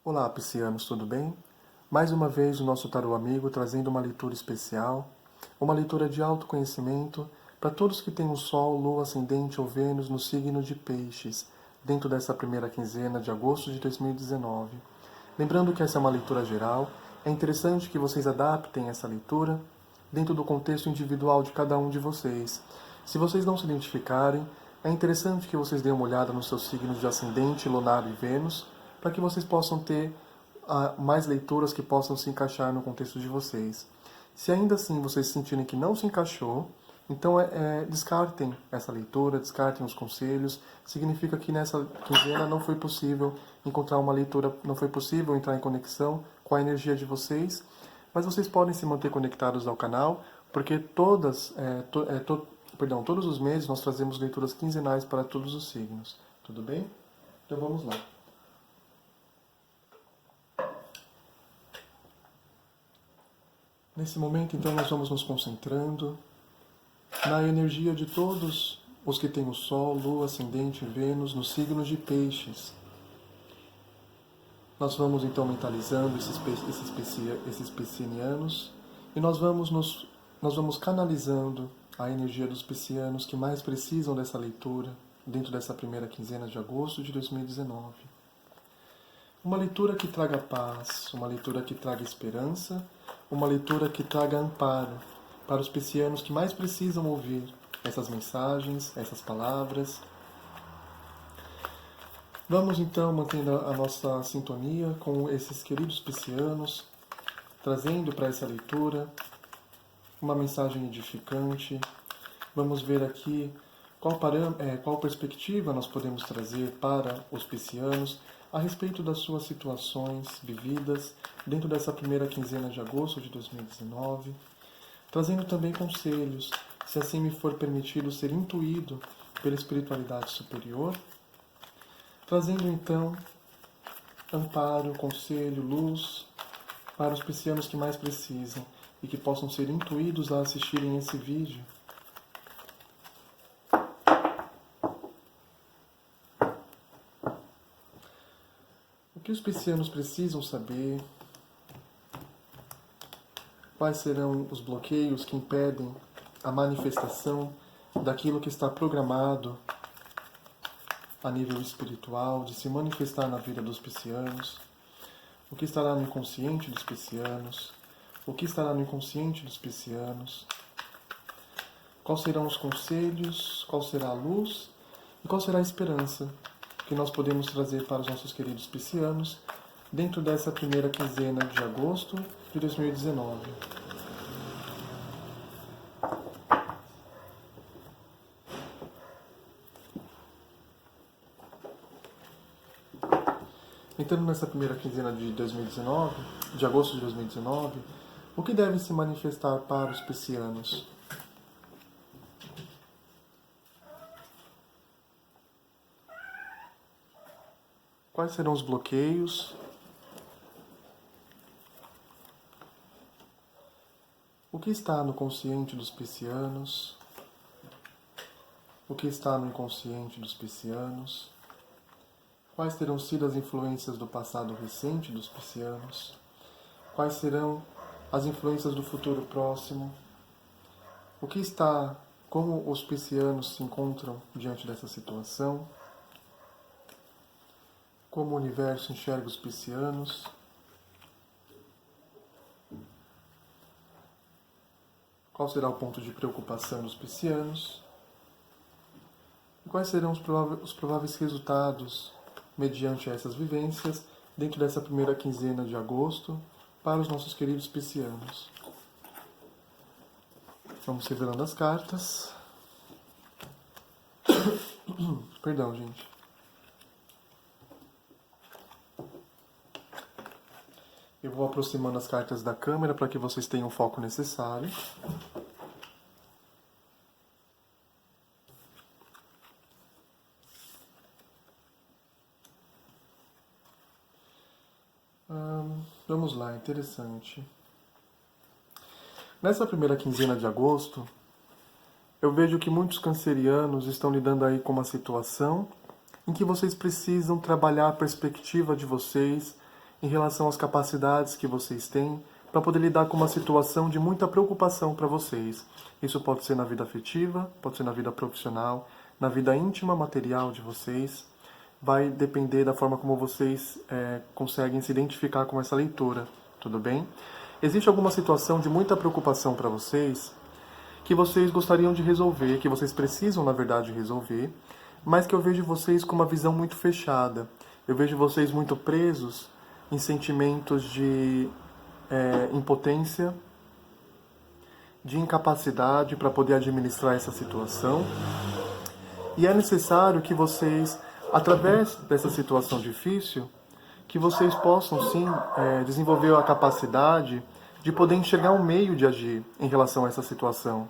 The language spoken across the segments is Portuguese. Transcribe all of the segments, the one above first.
Olá, piscianos, tudo bem? Mais uma vez o nosso tarô amigo trazendo uma leitura especial, uma leitura de autoconhecimento para todos que têm o Sol, Lua, Ascendente ou Vênus no signo de Peixes, dentro dessa primeira quinzena de agosto de 2019. Lembrando que essa é uma leitura geral, é interessante que vocês adaptem essa leitura dentro do contexto individual de cada um de vocês. Se vocês não se identificarem, é interessante que vocês deem uma olhada nos seus signos de Ascendente, Lunar e Vênus, para que vocês possam ter mais leituras que possam se encaixar no contexto de vocês. Se ainda assim vocês sentirem que não se encaixou, então descartem essa leitura, descartem os conselhos. Significa que nessa quinzena não foi possível encontrar uma leitura, não foi possível entrar em conexão com a energia de vocês, mas vocês podem se manter conectados ao canal, porque todos os meses nós trazemos leituras quinzenais para todos os signos. Tudo bem? Então vamos lá. Nesse momento, então, nós vamos nos concentrando na energia de todos os que têm o Sol, Lua, Ascendente e Vênus nos signos de Peixes. Nós vamos, então, mentalizando esses piscianianos e nós vamos canalizando a energia dos piscianos que mais precisam dessa leitura dentro dessa primeira quinzena de agosto de 2019. Uma leitura que traga paz, uma leitura que traga esperança, uma leitura que traga amparo para os piscianos que mais precisam ouvir essas mensagens, essas palavras. Vamos então mantendo a nossa sintonia com esses queridos piscianos, trazendo para essa leitura uma mensagem edificante. Vamos ver aqui qual perspectiva nós podemos trazer para os piscianos a respeito das suas situações vividas dentro dessa primeira quinzena de agosto de 2019, trazendo também conselhos, se assim me for permitido ser intuído pela espiritualidade superior, trazendo então amparo, conselho, luz para os piscianos que mais precisam e que possam ser intuídos a assistirem esse vídeo. O que os piscianos precisam saber? Quais serão os bloqueios que impedem a manifestação daquilo que está programado a nível espiritual, de se manifestar na vida dos piscianos? O que estará no inconsciente dos piscianos? O que estará no inconsciente dos piscianos? Quais serão os conselhos? Qual será a luz? E qual será a esperança que nós podemos trazer para os nossos queridos piscianos dentro dessa primeira quinzena de agosto de 2019. Entrando nessa primeira quinzena de 2019, de agosto de 2019, o que deve se manifestar para os piscianos? Quais serão os bloqueios? O que está no consciente dos piscianos? O que está no inconsciente dos piscianos? Quais terão sido as influências do passado recente dos piscianos? Quais serão as influências do futuro próximo? O que está, como os piscianos se encontram diante dessa situação? Como o universo enxerga os piscianos? Qual será o ponto de preocupação dos piscianos? E quais serão os prováveis resultados mediante essas vivências dentro dessa primeira quinzena de agosto para os nossos queridos piscianos? Vamos revelando as cartas. Perdão, gente. Eu vou aproximando as cartas da câmera para que vocês tenham o foco necessário. Vamos lá, interessante. Nessa primeira quinzena de agosto, eu vejo que muitos cancerianos estão lidando aí com uma situação em que vocês precisam trabalhar a perspectiva de vocês em relação às capacidades que vocês têm para poder lidar com uma situação de muita preocupação para vocês. Isso pode ser na vida afetiva, pode ser na vida profissional, na vida íntima, material de vocês. Vai depender da forma como vocês conseguem se identificar com essa leitura, tudo bem? Existe alguma situação de muita preocupação para vocês que vocês gostariam de resolver, que vocês precisam, na verdade, resolver, mas que eu vejo vocês com uma visão muito fechada. Eu vejo vocês muito presos em sentimentos de impotência, de incapacidade para poder administrar essa situação. E é necessário que vocês, através dessa situação difícil, que vocês possam sim desenvolver a capacidade de poder enxergar um meio de agir em relação a essa situação,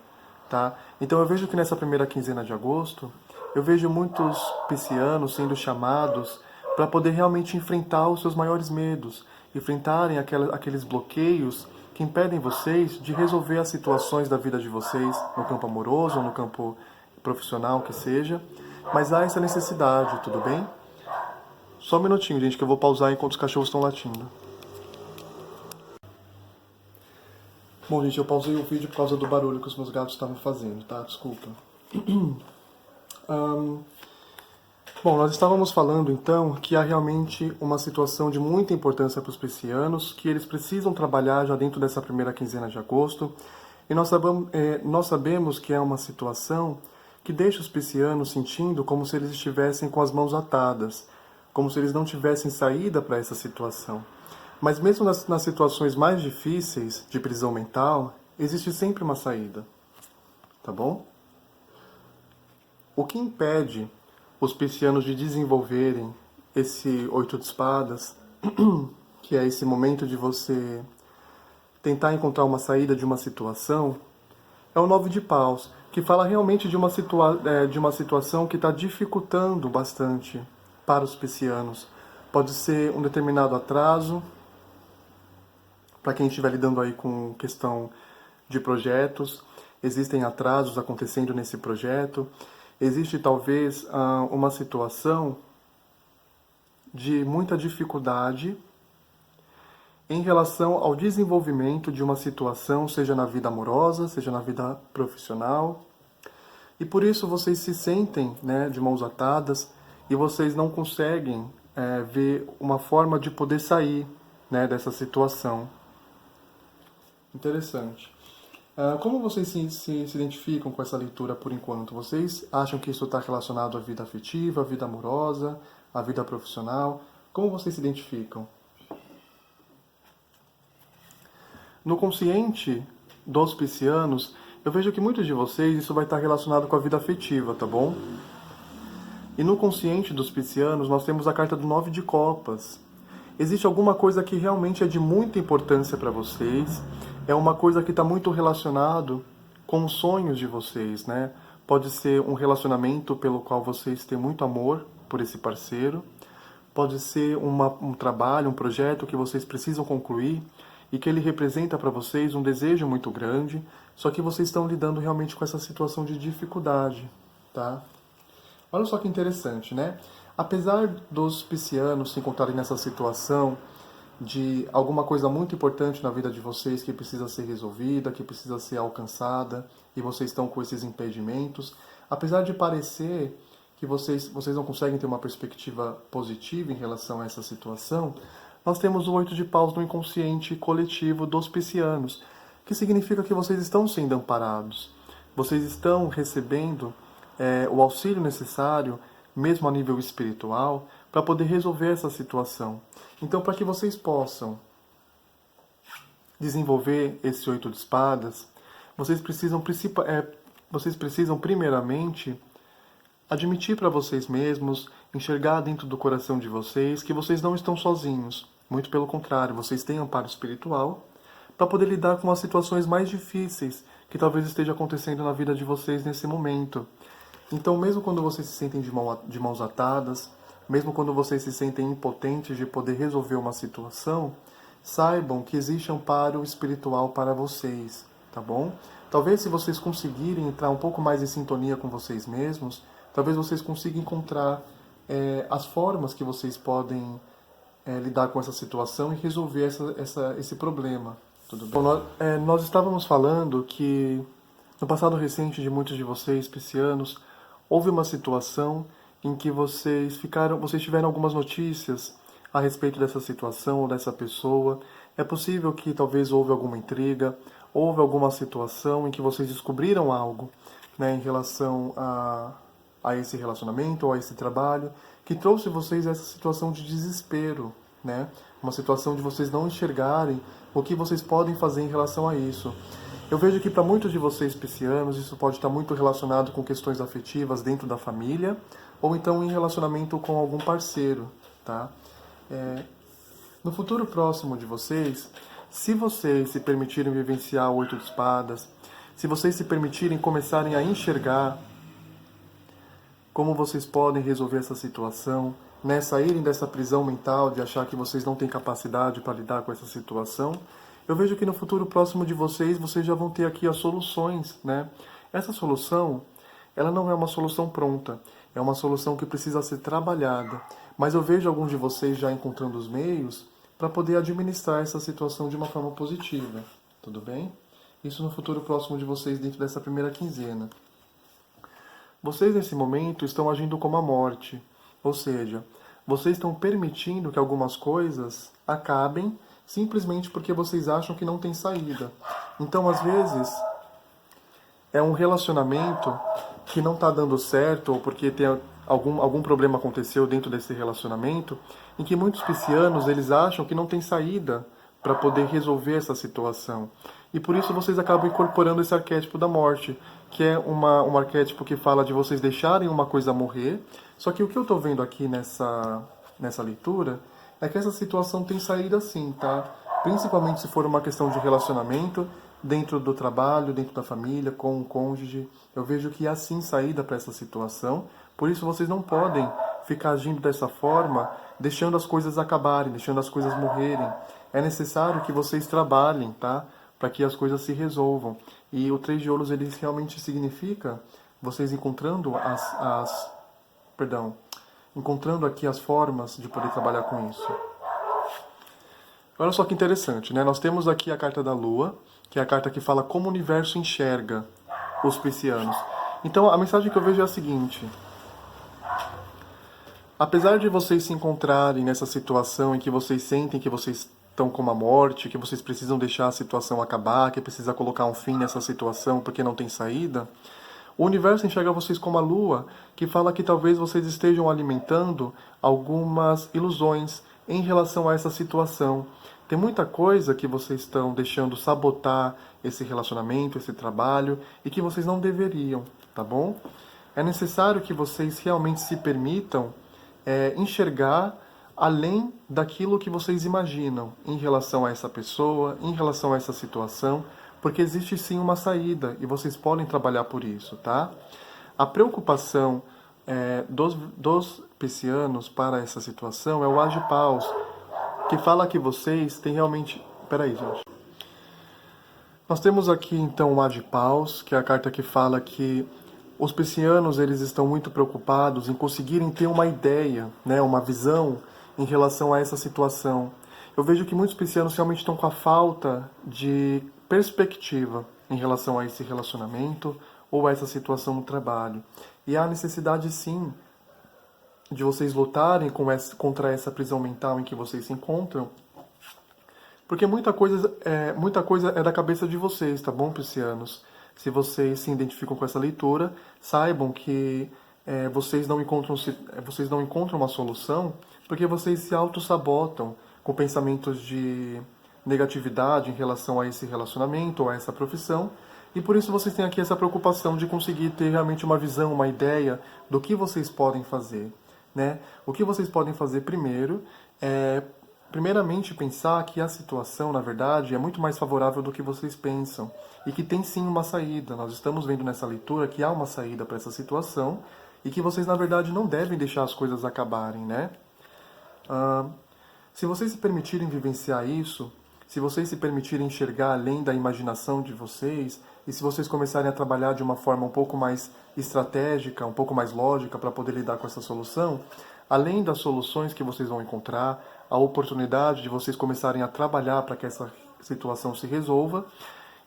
tá? Então eu vejo que nessa primeira quinzena de agosto, eu vejo muitos piscianos sendo chamados para poder realmente enfrentar os seus maiores medos, enfrentarem aqueles bloqueios que impedem vocês de resolver as situações da vida de vocês, no campo amoroso ou no campo profissional, que seja, mas há essa necessidade, tudo bem? Só um minutinho, gente, que eu vou pausar enquanto os cachorros estão latindo. Bom, gente, eu pausei o vídeo por causa do barulho que os meus gatos estavam fazendo, tá? Desculpa. Bom, nós estávamos falando, então, que há realmente uma situação de muita importância para os piscianos, que eles precisam trabalhar já dentro dessa primeira quinzena de agosto, e nós sabemos que é uma situação que deixa os piscianos sentindo como se eles estivessem com as mãos atadas, como se eles não tivessem saída para essa situação. Mas mesmo nas situações mais difíceis de prisão mental, existe sempre uma saída, tá bom? O que impede os piscianos de desenvolverem esse 8 de espadas, que é esse momento de você tentar encontrar uma saída de uma situação, é o 9 de paus, que fala realmente de uma situação que está dificultando bastante para os piscianos. Pode ser um determinado atraso, para quem estiver lidando aí com questão de projetos, existem atrasos acontecendo nesse projeto. Existe talvez uma situação de muita dificuldade em relação ao desenvolvimento de uma situação, seja na vida amorosa, seja na vida profissional. E por isso vocês se sentem, né, de mãos atadas e vocês não conseguem ver uma forma de poder sair, né, dessa situação. Interessante. Como vocês se identificam com essa leitura por enquanto? Vocês acham que isso está relacionado à vida afetiva, à vida amorosa, à vida profissional? Como vocês se identificam? No consciente dos piscianos, eu vejo que muitos de vocês isso vai estar relacionado com a vida afetiva, tá bom? E no consciente dos piscianos, nós temos a carta do 9 de copas. Existe alguma coisa que realmente é de muita importância para vocês, é uma coisa que está muito relacionado com os sonhos de vocês, né? Pode ser um relacionamento pelo qual vocês têm muito amor por esse parceiro, pode ser um trabalho, um projeto que vocês precisam concluir e que ele representa para vocês um desejo muito grande, só que vocês estão lidando realmente com essa situação de dificuldade, tá? Olha só que interessante, né? Apesar dos piscianos se encontrarem nessa situação de alguma coisa muito importante na vida de vocês que precisa ser resolvida, que precisa ser alcançada, e vocês estão com esses impedimentos, apesar de parecer que vocês não conseguem ter uma perspectiva positiva em relação a essa situação, nós temos o 8 de paus no inconsciente coletivo dos piscianos, que significa que vocês estão sendo amparados, vocês estão recebendo o auxílio necessário, mesmo a nível espiritual, para poder resolver essa situação. Então, para que vocês possam desenvolver esse 8 de espadas, vocês precisam primeiramente admitir para vocês mesmos, enxergar dentro do coração de vocês que vocês não estão sozinhos. Muito pelo contrário, vocês têm amparo espiritual para poder lidar com as situações mais difíceis que talvez esteja acontecendo na vida de vocês nesse momento. Então, mesmo quando vocês se sentem de mãos atadas, mesmo quando vocês se sentem impotentes de poder resolver uma situação, saibam que existe amparo espiritual para vocês, tá bom? Talvez se vocês conseguirem entrar um pouco mais em sintonia com vocês mesmos, talvez vocês consigam encontrar as formas que vocês podem lidar com essa situação e resolver esse problema. Tudo bem? Bom, nós estávamos falando que no passado recente de muitos de vocês, piscianos, houve uma situação em que vocês tiveram algumas notícias a respeito dessa situação ou dessa pessoa. É possível que talvez houve alguma intriga, houve alguma situação em que vocês descobriram algo, né, em relação a esse relacionamento ou a esse trabalho, que trouxe vocês essa situação de desespero, né? Uma situação de vocês não enxergarem o que vocês podem fazer em relação a isso. Eu vejo que para muitos de vocês piscianos, isso pode estar muito relacionado com questões afetivas dentro da família, ou então em relacionamento com algum parceiro, tá? No futuro próximo de vocês, se vocês se permitirem vivenciar o 8 de espadas, se vocês se permitirem começarem a enxergar como vocês podem resolver essa situação, né? Saírem dessa prisão mental de achar que vocês não têm capacidade para lidar com essa situação, eu vejo que no futuro próximo de vocês já vão ter aqui as soluções, né? Essa solução, ela não é uma solução pronta, é uma solução que precisa ser trabalhada. Mas eu vejo alguns de vocês já encontrando os meios para poder administrar essa situação de uma forma positiva, tudo bem? Isso no futuro próximo de vocês dentro dessa primeira quinzena. Vocês nesse momento estão agindo como a morte, ou seja, vocês estão permitindo que algumas coisas acabem simplesmente porque vocês acham que não tem saída. Então, às vezes, é um relacionamento que não está dando certo, ou porque tem algum problema aconteceu dentro desse relacionamento, em que muitos piscianos eles acham que não tem saída para poder resolver essa situação. E por isso vocês acabam incorporando esse arquétipo da morte, que é um arquétipo que fala de vocês deixarem uma coisa morrer. Só que o que eu estou vendo aqui nessa leitura é que essa situação tem saída sim, tá? Principalmente se for uma questão de relacionamento, dentro do trabalho, dentro da família, com o cônjuge. Eu vejo que há sim saída para essa situação. Por isso vocês não podem ficar agindo dessa forma, deixando as coisas acabarem, deixando as coisas morrerem. É necessário que vocês trabalhem, tá? Para que as coisas se resolvam. E o 3 de ouros, ele realmente significa vocês encontrando encontrando aqui as formas de poder trabalhar com isso. Olha só que interessante, né? Nós temos aqui a carta da Lua, que é a carta que fala como o universo enxerga os piscianos. Então, a mensagem que eu vejo é a seguinte: apesar de vocês se encontrarem nessa situação em que vocês sentem que vocês estão como a morte, que vocês precisam deixar a situação acabar, que precisa colocar um fim nessa situação porque não tem saída, o universo enxerga vocês como a Lua, que fala que talvez vocês estejam alimentando algumas ilusões em relação a essa situação. Tem muita coisa que vocês estão deixando sabotar esse relacionamento, esse trabalho, e que vocês não deveriam, tá bom? É necessário que vocês realmente se permitam enxergar além daquilo que vocês imaginam em relação a essa pessoa, em relação a essa situação, porque existe sim uma saída e vocês podem trabalhar por isso, tá? A preocupação dos piscianos para essa situação é o As de Paus, que fala que vocês têm realmente... Peraí, gente. Nós temos aqui então o As de Paus, que é a carta que fala que os piscianos eles estão muito preocupados em conseguirem ter uma ideia, né, uma visão em relação a essa situação. Eu vejo que muitos piscianos realmente estão com a falta de perspectiva em relação a esse relacionamento ou a essa situação no trabalho. E há necessidade, sim, de vocês lutarem contra essa prisão mental em que vocês se encontram, porque muita coisa é da cabeça de vocês, tá bom, piscianos? Se vocês se identificam com essa leitura, saibam que vocês não encontram uma solução porque vocês se auto-sabotam com pensamentos de negatividade em relação a esse relacionamento ou a essa profissão, e por isso vocês têm aqui essa preocupação de conseguir ter realmente uma visão, uma ideia do que vocês podem fazer, né? O que vocês podem fazer primeiro é, primeiramente, pensar que a situação, na verdade, é muito mais favorável do que vocês pensam e que tem sim uma saída. Nós estamos vendo nessa leitura que há uma saída para essa situação e que vocês, na verdade, não devem deixar as coisas acabarem, né? Se vocês se permitirem vivenciar isso, se vocês se permitirem enxergar além da imaginação de vocês, e se vocês começarem a trabalhar de uma forma um pouco mais estratégica, um pouco mais lógica para poder lidar com essa solução, além das soluções que vocês vão encontrar, a oportunidade de vocês começarem a trabalhar para que essa situação se resolva,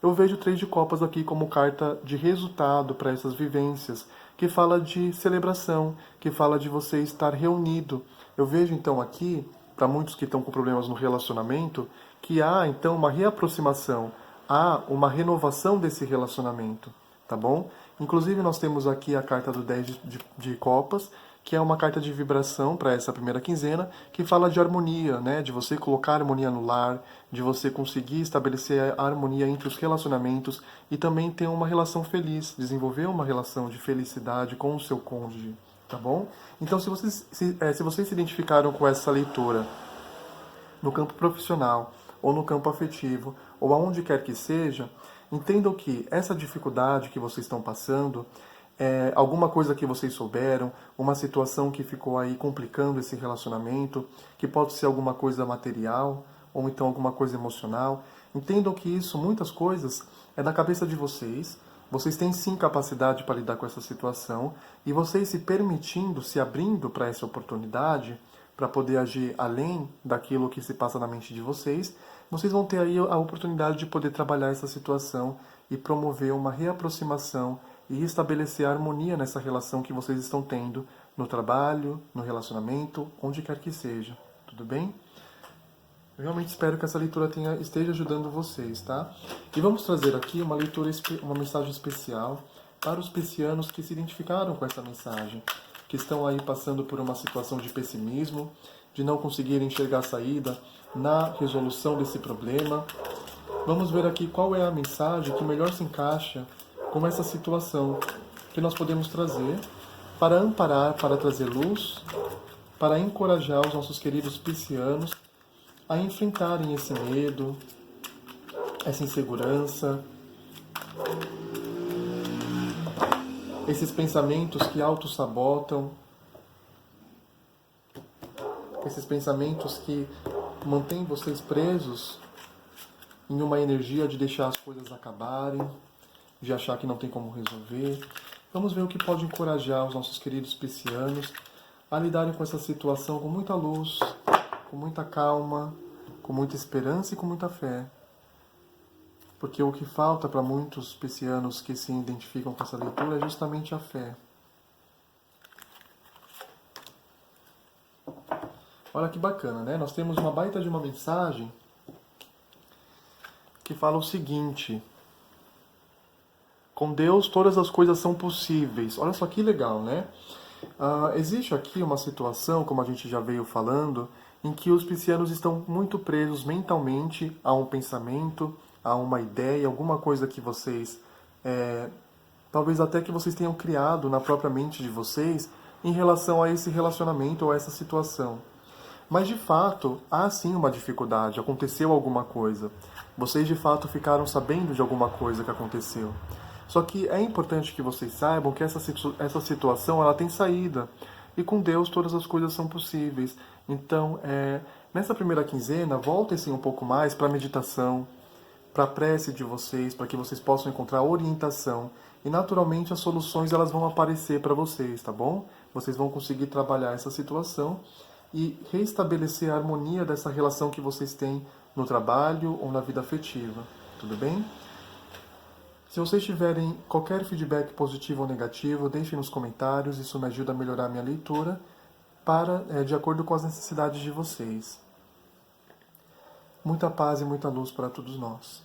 eu vejo o Três de Copas aqui como carta de resultado para essas vivências, que fala de celebração, que fala de você estar reunido. Eu vejo então aqui, para muitos que estão com problemas no relacionamento, que há então uma reaproximação, há uma renovação desse relacionamento, tá bom? Inclusive nós temos aqui a carta do 10 de Copas, que é uma carta de vibração para essa primeira quinzena, que fala de harmonia, né? De você colocar harmonia no lar, de você conseguir estabelecer a harmonia entre os relacionamentos e também ter uma relação feliz, desenvolver uma relação de felicidade com o seu cônjuge, tá bom? Então, se vocês se identificaram com essa leitura no campo profissional ou no campo afetivo, ou aonde quer que seja, entendam que essa dificuldade que vocês estão passando alguma coisa que vocês souberam, uma situação que ficou aí complicando esse relacionamento, que pode ser alguma coisa material ou então alguma coisa emocional. Entendam que isso, muitas coisas, é da cabeça de vocês. Vocês têm sim capacidade para lidar com essa situação e vocês se permitindo, se abrindo para essa oportunidade, para poder agir além daquilo que se passa na mente de vocês, vocês vão ter aí a oportunidade de poder trabalhar essa situação e promover uma reaproximação e estabelecer a harmonia nessa relação que vocês estão tendo no trabalho, no relacionamento, onde quer que seja. Tudo bem? Eu realmente espero que essa leitura esteja ajudando vocês, tá? E vamos trazer aqui uma leitura, uma mensagem especial para os piscianos que se identificaram com essa mensagem, que estão aí passando por uma situação de pessimismo, de não conseguirem enxergar a saída na resolução desse problema. Vamos ver aqui qual é a mensagem que melhor se encaixa com essa situação que nós podemos trazer para amparar, para trazer luz, para encorajar os nossos queridos piscianos a enfrentarem esse medo, essa insegurança, esses pensamentos que auto-sabotam, esses pensamentos que mantêm vocês presos em uma energia de deixar as coisas acabarem, de achar que não tem como resolver. Vamos ver o que pode encorajar os nossos queridos piscianos a lidarem com essa situação com muita luz, com muita calma, com muita esperança e com muita fé. Porque o que falta para muitos piscianos que se identificam com essa leitura é justamente a fé. Olha que bacana, né? Nós temos uma baita de uma mensagem que fala o seguinte: com Deus todas as coisas são possíveis. Olha só que legal, né? Existe aqui uma situação, como a gente já veio falando, em que os piscianos estão muito presos mentalmente a um pensamento, a uma ideia, alguma coisa que vocês, talvez até que vocês tenham criado na própria mente de vocês em relação a esse relacionamento ou a essa situação. Mas de fato, há sim uma dificuldade, aconteceu alguma coisa. Vocês de fato ficaram sabendo de alguma coisa que aconteceu. Só que é importante que vocês saibam que essa situação ela tem saída. E com Deus todas as coisas são possíveis. Então, nessa primeira quinzena, voltem-se um pouco mais para a meditação, para a prece de vocês, para que vocês possam encontrar orientação. E naturalmente as soluções elas vão aparecer para vocês, tá bom? Vocês vão conseguir trabalhar essa situação e restabelecer a harmonia dessa relação que vocês têm no trabalho ou na vida afetiva. Tudo bem? Se vocês tiverem qualquer feedback positivo ou negativo, deixem nos comentários, isso me ajuda a melhorar a minha leitura de acordo com as necessidades de vocês. Muita paz e muita luz para todos nós.